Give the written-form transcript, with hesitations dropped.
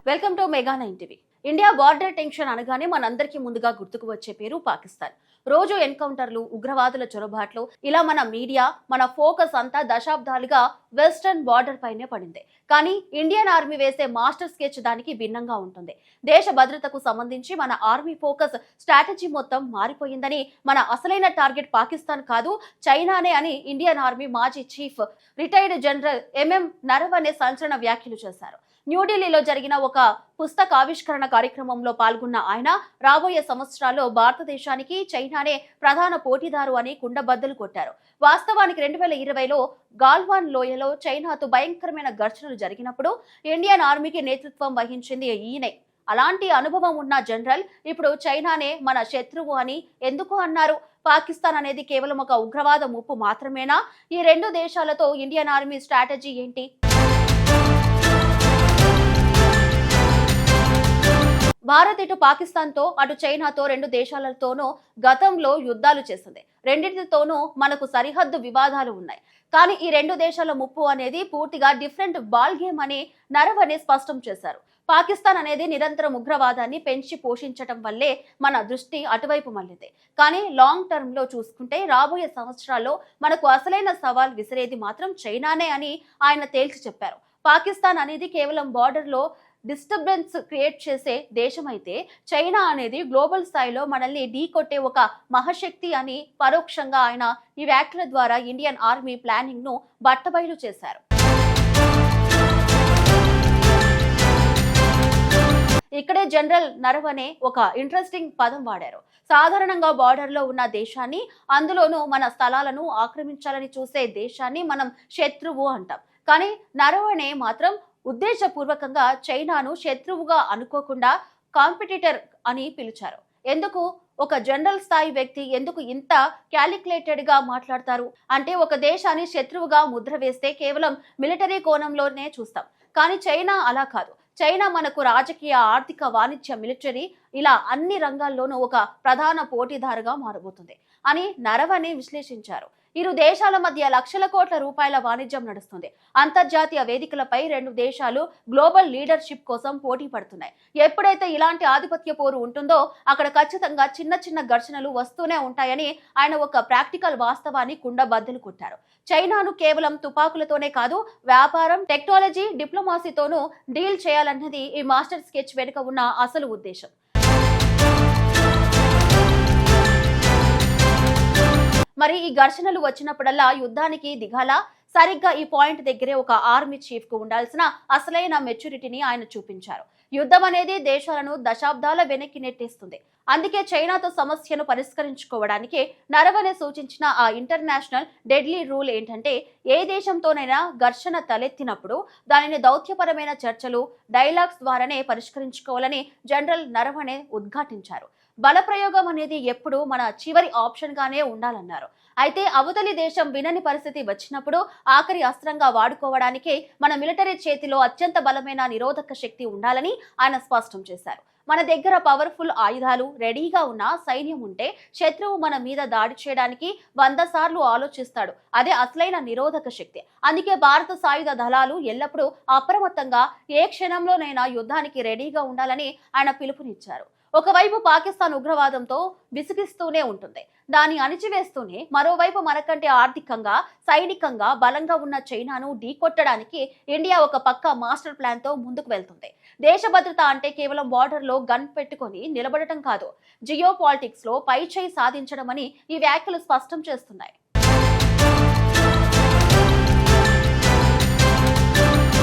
Welcome to mega 9 TV. India border tension అనగానే మనందరికీ ముందుగా గుర్తుకు వచ్చే పేరు పాకిస్తాన్. రోజు ఎన్కౌంటర్లు, ఉగ్రవాదుల చొరబాట్లు, ఇలా మన మీడియా, మన ఫోకస్ అంతా దశాబ్దాలుగా వెస్టర్న్ బార్డర్ పైనే పడింది. కానీ ఇండియన్ ఆర్మీ వేసే మాస్టర్ స్కెచ్ దానికి భిన్నంగా ఉంటుంది. దేశ భద్రతకు సంబంధించి మన ఆర్మీ ఫోకస్ స్ట్రాటజీ మొత్తం మారిపోయిందని, మన అసలైన టార్గెట్ పాకిస్తాన్ కాదు చైనానే అని ఇండియన్ ఆర్మీ మాజీ chief retired general MM Naravane సంచలన వ్యాఖ్యలు చేశారు. న్యూఢిల్లీలో జరిగిన ఒక పుస్తక ఆవిష్కరణ కార్యక్రమంలో పాల్గొన్న ఆయన రాబోయే సంవత్సరాల్లో భారతదేశానికి చైనానే ప్రధాన పోటీదారు అని కుండబద్దలు కొట్టారు. వాస్తవానికి 2020లో గాల్వాన్ లోయలో చైనాతో భయంకరమైన ఘర్షణలు జరిగినప్పుడు ఇండియన్ ఆర్మీకి నేతృత్వం వహించింది ఈయనే. అలాంటి అనుభవం ఉన్న జనరల్ ఇప్పుడు చైనానే మన శత్రువు అని ఎందుకు అన్నారు? పాకిస్తాన్ అనేది కేవలం ఒక ఉగ్రవాద ముప్పు మాత్రమేనా? ఈ రెండు దేశాలతో ఇండియన్ ఆర్మీ స్ట్రాటజీ ఏంటి? భారత్ ఇటు పాకిస్తాన్తో, అటు చైనాతో రెండు దేశాలతోనూ గతంలో యుద్ధాలు చేసింది. రెండింటితోనూ మనకు సరిహద్దు వివాదాలు ఉన్నాయి. కానీ ఈ రెండు దేశాల ముప్పు అనేది పూర్తిగా డిఫరెంట్ బాల్ గేమ్ అని నరవనే స్పష్టం చేశారు. పాకిస్తాన్ అనేది నిరంతరం ఉగ్రవాదాన్ని పెంచి పోషించటం వల్లే మన దృష్టి అటువైపు మళ్ళింది. కానీ లాంగ్ టర్మ్ లో చూసుకుంటే రాబోయే సంవత్సరాల్లో మనకు అసలైన సవాల్ విసిరేది మాత్రం చైనానే అని ఆయన తేల్చి చెప్పారు. పాకిస్తాన్ అనేది కేవలం బార్డర్ లో డిస్టర్బెన్స్ క్రియేట్ చేసే దేశం అయితే, చైనా అనేది గ్లోబల్ స్థాయిలో మనల్ని ఢీకొట్టే ఒక మహాశక్తి అని పరోక్షంగా ఆయన ఈ వ్యాఖ్యల ద్వారా ఇండియన్ ఆర్మీ ప్లానింగ్ ను బట్టబయలు చేశారు. ఇక్కడే జనరల్ నరవనే ఒక ఇంట్రెస్టింగ్ పదం వాడారు. సాధారణంగా బార్డర్ లో ఉన్న దేశాన్ని, అందులోనూ మన స్థలాలను ఆక్రమించాలని చూసే దేశాన్ని మనం శత్రువు అంటాం. కానీ నరవనే మాత్రం ఉద్దేశపూర్వకంగా చైనాను శత్రువుగా అనుకోకుండా కాంపిటీటర్ అని పిలిచారు. ఎందుకు ఒక జనరల్ స్థాయి వ్యక్తి ఎందుకు ఇంత క్యాలిక్యులేటెడ్ గా మాట్లాడతారు అంటే, ఒక దేశాన్ని శత్రువుగా ముద్ర వేస్తే కేవలం మిలిటరీ కోణంలోనే చూస్తాం. కానీ చైనా అలా కాదు. చైనా మనకు రాజకీయ, ఆర్థిక, వాణిజ్య, మిలిటరీ ఇలా అన్ని రంగాల్లోనూ ఒక ప్రధాన పోటీదారుగా మారబోతుంది అని నరవనే విశ్లేషించారు. ఇరు దేశాల మధ్య లక్షల కోట్ల రూపాయల వాణిజ్యం నడుస్తుంది. అంతర్జాతీయ వేదికలపై రెండు దేశాలు గ్లోబల్ లీడర్షిప్ కోసం పోటీ పడుతున్నాయి. ఎప్పుడైతే ఇలాంటి ఆధిపత్య పోరు ఉంటుందో అక్కడ ఖచ్చితంగా చిన్న చిన్న ఘర్షణలు వస్తూనే ఉంటాయని ఆయన ఒక ప్రాక్టికల్ వాస్తవాన్ని కుండబద్దలు కొట్టారు. చైనాను కేవలం తుపాకులతోనే కాదు, వ్యాపారం, టెక్నాలజీ, డిప్లొమాసీతోనూ డీల్ చేయాలన్నది ఈ మాస్టర్ స్కెచ్ వెనుక ఉన్న అసలు ఉద్దేశం. మరి ఈ ఘర్షణలు వచ్చినప్పుడల్లా యుద్ధానికి దిగాలా? సరిగ్గా ఈ పాయింట్ దగ్గరే ఒక ఆర్మీ చీఫ్ కు ఉండాల్సిన అసలైన మెచ్యూరిటీని ఆయన చూపించారు. యుద్ధం అనేది దేశాలను దశాబ్దాల వెనక్కి నెట్టేస్తుంది. అందుకే చైనాతో సమస్యను పరిష్కరించుకోవడానికి నరవనే సూచించిన ఆ ఇంటర్నేషనల్ డెడ్లీ రూల్ ఏంటంటే, ఏ దేశంతోనైనా ఘర్షణ తలెత్తినప్పుడు దానిని దౌత్యపరమైన చర్చలు, డైలాగ్స్ ద్వారానే పరిష్కరించుకోవాలని జనరల్ నరవనే ఉద్ఘాటించారు. బలప్రయోగం అనేది ఎప్పుడు మన చివరి ఆప్షన్ గానే ఉండాలన్నారు. అయితే అవతలి దేశం వినని పరిస్థితి వచ్చినప్పుడు ఆఖరి అస్త్రంగా వాడుకోవడానికి మన మిలిటరీ చేతిలో అత్యంత బలమైన నిరోధక శక్తి ఉండాలని ఆయన స్పష్టం చేశారు. మన దగ్గర పవర్ఫుల్ ఆయుధాలు, రెడీగా ఉన్న సైన్యం ఉంటే శత్రువు మన మీద దాడి చేయడానికి 100 సార్లు ఆలోచిస్తాడు. అదే అసలైన నిరోధక శక్తి. అందుకే భారత సాయుధ దళాలు ఎల్లప్పుడూ అప్రమత్తంగా, ఏ క్షణంలోనైనా యుద్ధానికి రెడీగా ఉండాలని ఆయన పిలుపునిచ్చారు. ఒకవైపు పాకిస్తాన్ ఉగ్రవాదంతో విసిగిస్తూనే ఉంటుంది. దాన్ని అణిచివేస్తూనే మరోవైపు మనకంటే ఆర్థికంగా, సైనికంగా బలంగా ఉన్న చైనాను ఢీకొట్టడానికి ఇండియా ఒక పక్క మాస్టర్ ప్లాన్ తో ముందుకు వెళ్తుంది. దేశ భద్రత అంటే కేవలం బార్డర్ లో గన్ పెట్టుకొని నిలబడటం కాదు, జియో పాలిటిక్స్ లో పై చేయి సాధించడం అని ఈ వ్యాఖ్యలు స్పష్టం చేస్తున్నాయి.